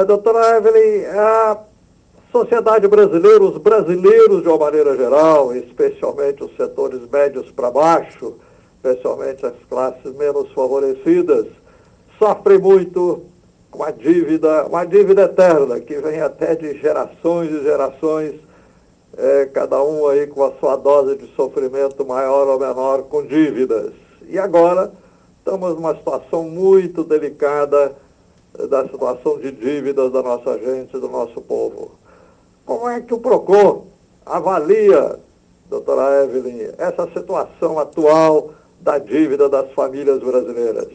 Doutora Evelyn, a sociedade brasileira, os brasileiros de uma maneira geral, especialmente os setores médios para baixo, especialmente as classes menos favorecidas, sofrem muito com a dívida, uma dívida eterna, que vem até de gerações e gerações, cada um aí com a sua dose de sofrimento maior ou menor com dívidas. E agora estamos numa situação muito delicada da situação de dívidas da nossa gente, do nosso povo. Como é que o PROCON avalia, doutora Evelyn, essa situação atual da dívida das famílias brasileiras?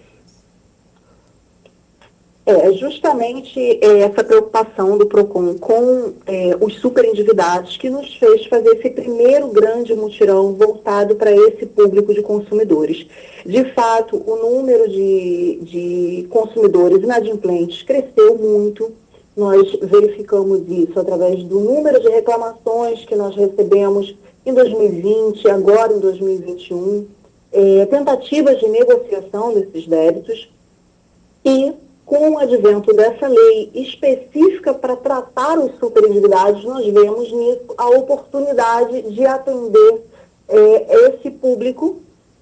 Justamente essa preocupação do PROCON com os superendividados que nos fez fazer esse primeiro grande mutirão voltado para esse público de consumidores. De fato, o número de consumidores inadimplentes cresceu muito. Nós verificamos isso através do número de reclamações que nós recebemos em 2020, agora em 2021, tentativas de negociação desses débitos e com o advento dessa lei específica para tratar os superendividados, nós vemos nisso a oportunidade de atender esse público,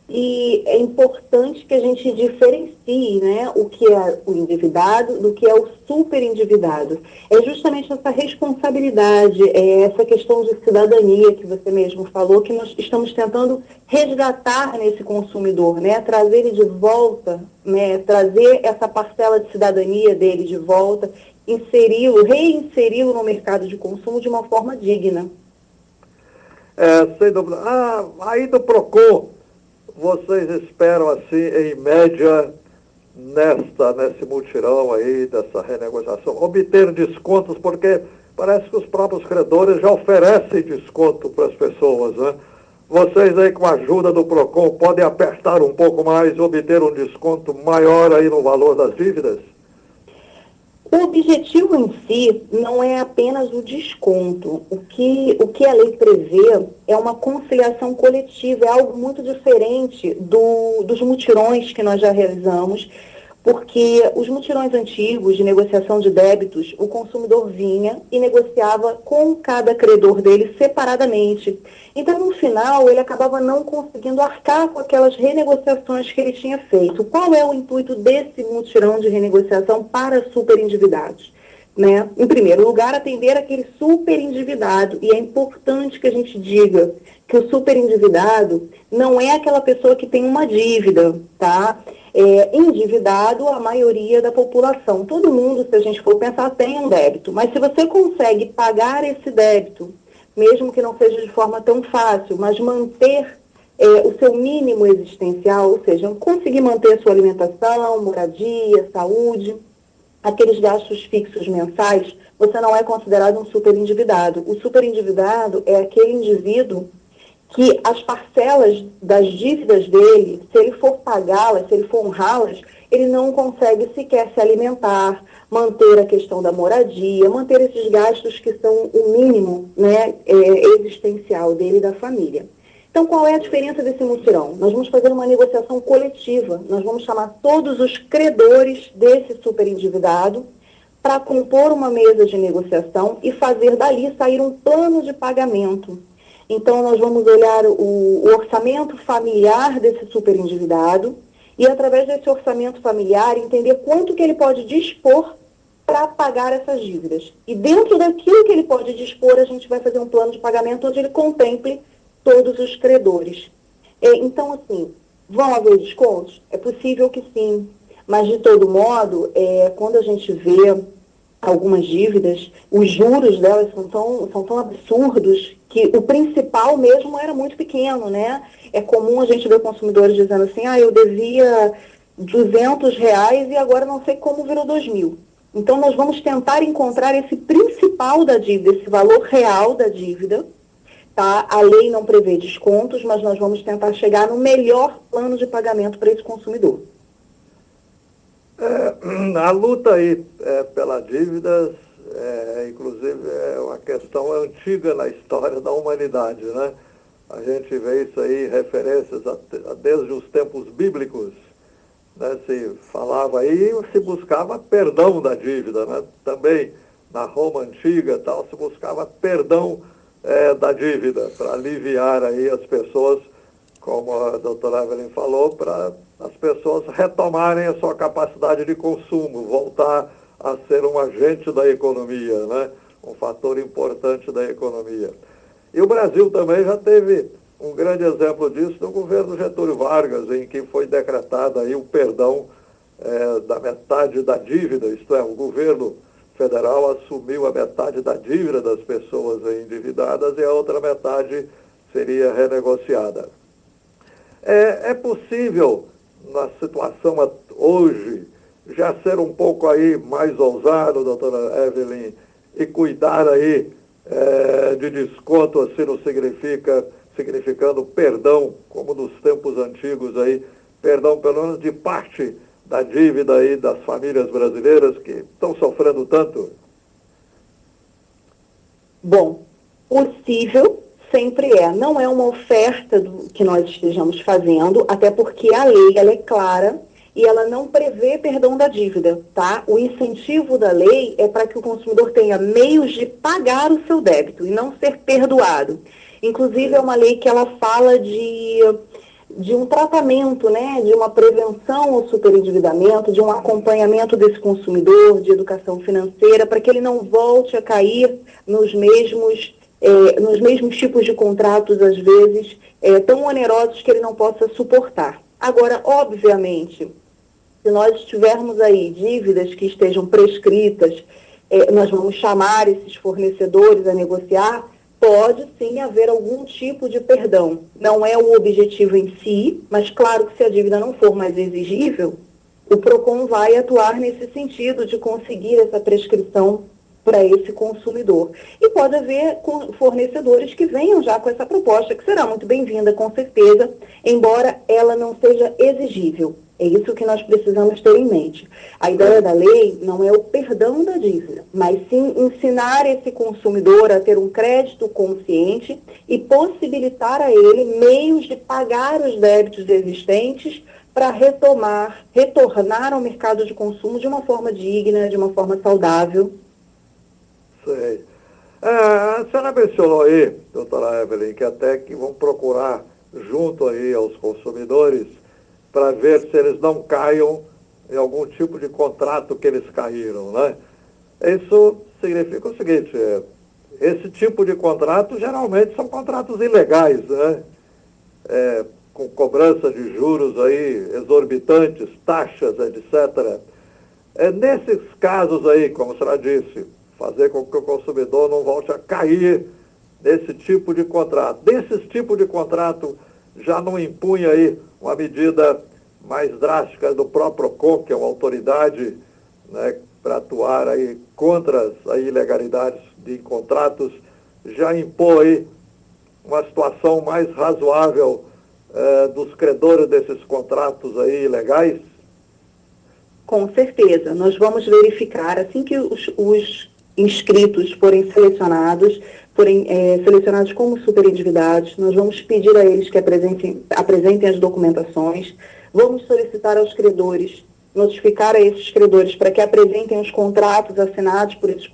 e é importante que a gente diferencie, né, o que é o endividado do que é o superendividado. É justamente essa responsabilidade, essa questão de cidadania que você mesmo falou, que nós estamos tentando resgatar nesse consumidor, né, trazer ele de volta, né, trazer essa parcela de cidadania dele de volta, reinseri-lo no mercado de consumo de uma forma digna. Sem dúvida. Aí do PROCON, vocês esperam, assim, em média, nesse mutirão aí, dessa renegociação, obter descontos, porque parece que os próprios credores já oferecem desconto para as pessoas, né? Vocês aí, com a ajuda do PROCON, podem apertar um pouco mais, obter um desconto maior aí no valor das dívidas? O objetivo em si não é apenas o desconto. O que a lei prevê é uma conciliação coletiva, é algo muito diferente dos mutirões que nós já realizamos, porque os mutirões antigos de negociação de débitos, o consumidor vinha e negociava com cada credor dele separadamente. Então, no final, ele acabava não conseguindo arcar com aquelas renegociações que ele tinha feito. Qual é o intuito desse mutirão de renegociação para superendividados? Né? Em primeiro lugar, atender aquele superendividado. E é importante que a gente diga que o superendividado não é aquela pessoa que tem uma dívida, tá? Endividado a maioria da população. Todo mundo, se a gente for pensar, tem um débito. Mas se você consegue pagar esse débito, mesmo que não seja de forma tão fácil, mas manter o seu mínimo existencial, ou seja, conseguir manter a sua alimentação, moradia, saúde, aqueles gastos fixos mensais, você não é considerado um superendividado. O superendividado é aquele indivíduo que as parcelas das dívidas dele, se ele for pagá-las, se ele for honrá-las, ele não consegue sequer se alimentar, manter a questão da moradia, manter esses gastos que são o mínimo, né, existencial dele e da família. Então, qual é a diferença desse mutirão? Nós vamos fazer uma negociação coletiva, nós vamos chamar todos os credores desse superendividado para compor uma mesa de negociação e fazer dali sair um plano de pagamento. Então, nós vamos olhar o orçamento familiar desse superendividado e, através desse orçamento familiar, entender quanto que ele pode dispor para pagar essas dívidas. E dentro daquilo que ele pode dispor, a gente vai fazer um plano de pagamento onde ele contemple todos os credores. Então, assim, vão haver descontos? É possível que sim, mas, de todo modo, quando a gente vê algumas dívidas, os juros delas são tão absurdos que o principal mesmo era muito pequeno, né? É comum a gente ver consumidores dizendo assim, eu devia R$200 e agora não sei como virou 2.000. Então, nós vamos tentar encontrar esse principal da dívida, esse valor real da dívida, tá? A lei não prevê descontos, mas nós vamos tentar chegar no melhor plano de pagamento para esse consumidor. A luta aí pela dívida, inclusive, é uma questão antiga na história da humanidade, né? A gente vê isso aí, referências desde os tempos bíblicos, né, se falava aí, se buscava perdão da dívida, né? Também na Roma antiga tal, se buscava perdão da dívida, para aliviar aí as pessoas, como a doutora Evelyn falou, para as pessoas retomarem a sua capacidade de consumo, voltar a ser um agente da economia, né? Um fator importante da economia. E o Brasil também já teve um grande exemplo disso no governo Getúlio Vargas, em que foi decretado aí o perdão da metade da dívida, isto é, o governo federal assumiu a metade da dívida das pessoas endividadas e a outra metade seria renegociada. É possível, na situação hoje, já ser um pouco aí mais ousado, doutora Evelyn, e cuidar aí de desconto, assim não significando perdão, como nos tempos antigos aí, perdão pelo menos de parte da dívida aí das famílias brasileiras que estão sofrendo tanto? Bom, possível sempre é. Não é uma oferta que nós estejamos fazendo, até porque a lei ela é clara e ela não prevê perdão da dívida, tá? O incentivo da lei é para que o consumidor tenha meios de pagar o seu débito e não ser perdoado. Inclusive, é uma lei que ela fala de um tratamento, né, de uma prevenção ao superendividamento, de um acompanhamento desse consumidor, de educação financeira, para que ele não volte a cair nos mesmos tipos de contratos, às vezes, tão onerosos que ele não possa suportar. Agora, obviamente, se nós tivermos aí dívidas que estejam prescritas, nós vamos chamar esses fornecedores a negociar. Pode sim haver algum tipo de perdão. Não é o objetivo em si, mas claro que se a dívida não for mais exigível, o PROCON vai atuar nesse sentido de conseguir essa prescrição para esse consumidor. E pode haver fornecedores que venham já com essa proposta, que será muito bem-vinda, com certeza, embora ela não seja exigível. É isso que nós precisamos ter em mente. A ideia da lei não é o perdão da dívida, mas sim ensinar esse consumidor a ter um crédito consciente e possibilitar a ele meios de pagar os débitos existentes para retornar ao mercado de consumo de uma forma digna, de uma forma saudável. Sei. A senhora mencionou aí, doutora Evelyn, que até que vão procurar junto aí aos consumidores para ver se eles não caiam em algum tipo de contrato que eles caíram, né? Isso significa o seguinte, esse tipo de contrato geralmente são contratos ilegais, né? Com cobrança de juros aí exorbitantes, taxas, etc. Nesses casos aí, como a senhora disse, fazer com que o consumidor não volte a cair nesse tipo de contrato. Desses tipos de contrato já não impunha aí uma medida mais drástica do próprio PROCON, que é uma autoridade, né, para atuar aí contra as ilegalidades de contratos, já impõe uma situação mais razoável dos credores desses contratos aí ilegais? Com certeza. Nós vamos verificar, assim que os inscritos forem selecionados como superendividados, nós vamos pedir a eles que apresentem as documentações, vamos solicitar aos credores, notificar a esses credores para que apresentem os contratos assinados por esses